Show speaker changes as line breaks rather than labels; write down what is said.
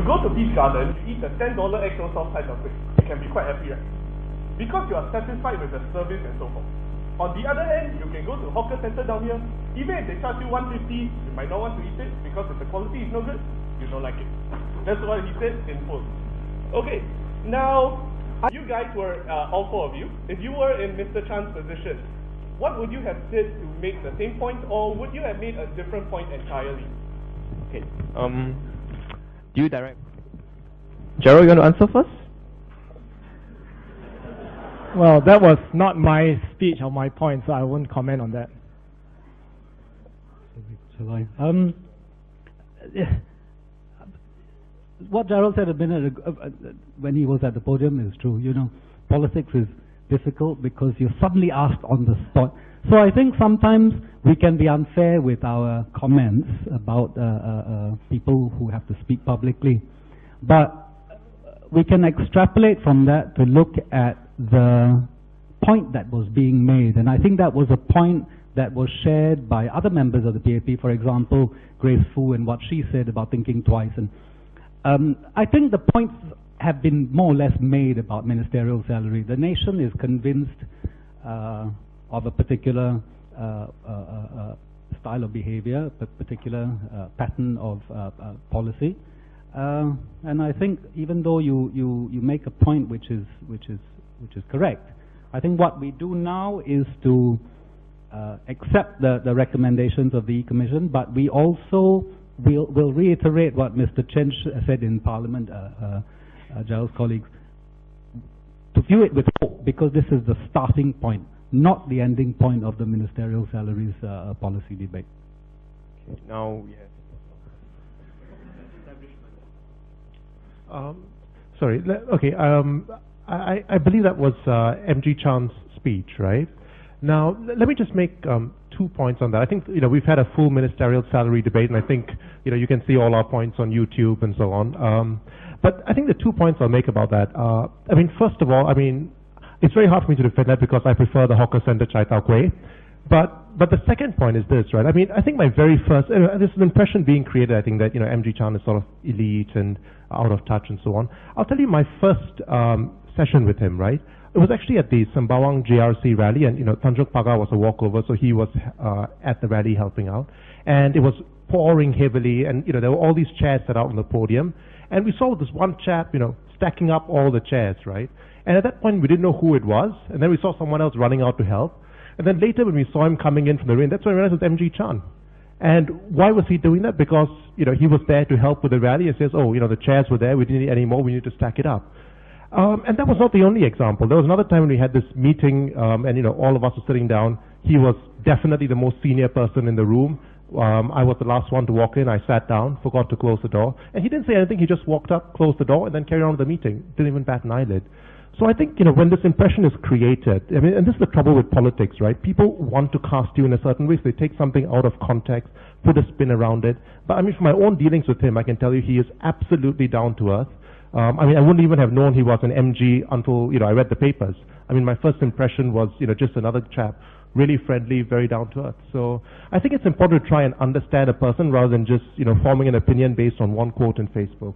You go to Beach Garden, you eat the $10 egg roll soft side of it. You can be quite happy, right? Because you are satisfied with the service and so forth. On the other hand, you can go to hawker center down here. Even if they charge you $150, you might not want to eat it because if the quality is no good, you don't like it. That's what he said in full. Okay, now you guys were all four of you. If you were in Mr. Chan's position, what would you have said to make the same point, or would you have made a different point entirely?
Okay. Do you direct? Gerald, you want to answer first?
Well, that was not my speech or my point, so I won't comment on that.
Shall I? What Gerald said a minute ago, when he was at the podium is true. You know, politics is difficult because you're suddenly asked on the spot. So I think sometimes we can be unfair with our comments about people who have to speak publicly. But we can extrapolate from that to look at the point that was being made. And I think that was a point that was shared by other members of the PAP, for example, Grace Fu and what she said about thinking twice. And I think the points have been more or less made about ministerial salary. The nation is convinced of a particular style of behavior, a particular pattern of policy. And I think even though you make a point which is correct, I think what we do now is to accept the recommendations of the Commission, but we also will reiterate what Mr. Chen said in Parliament, Gerald's colleagues, to view it with hope, because this is the starting point, not the ending point of the ministerial salaries policy debate.
Okay, now we have
sorry. Okay. I believe that was MG Chan's speech, right? Now, let me just make 2 points on that. I think, we've had a full ministerial salary debate, and I think, you can see all our points on YouTube and so on. But I think the 2 points I'll make about that, first of all, it's very hard for me to defend that because I prefer the hawker center chai tao kueh. But the second point is this, right? I think my very first, there's an impression being created, I think, that, MG Chan is sort of elite and out of touch and so on. I'll tell you my first session with him, right? It was actually at the Sembawang JRC rally, and, Tanjung Pagar was a walkover, so he was at the rally helping out. And it was pouring heavily, and, there were all these chairs set out on the podium. And we saw this one chap, stacking up all the chairs, right? And at that point, we didn't know who it was, and then we saw someone else running out to help. And then later, when we saw him coming in from the rain, that's when I realized it was MG Chan. And why was he doing that? Because, he was there to help with the rally and says, the chairs were there, we didn't need any more, we need to stack it up. And that was not the only example. There was another time when we had this meeting, and, all of us were sitting down. He was definitely the most senior person in the room. I was the last one to walk in. I sat down, forgot to close the door. And he didn't say anything. He just walked up, closed the door, and then carried on with the meeting. Didn't even bat an eyelid. So I think, when this impression is created, and this is the trouble with politics, right? People want to cast you in a certain way, so they take something out of context, put a spin around it. But from my own dealings with him, I can tell you he is absolutely down to earth. I wouldn't even have known he was an MG until, I read the papers. My first impression was, just another chap, really friendly, very down to earth. So I think it's important to try and understand a person rather than just, forming an opinion based on one quote in Facebook.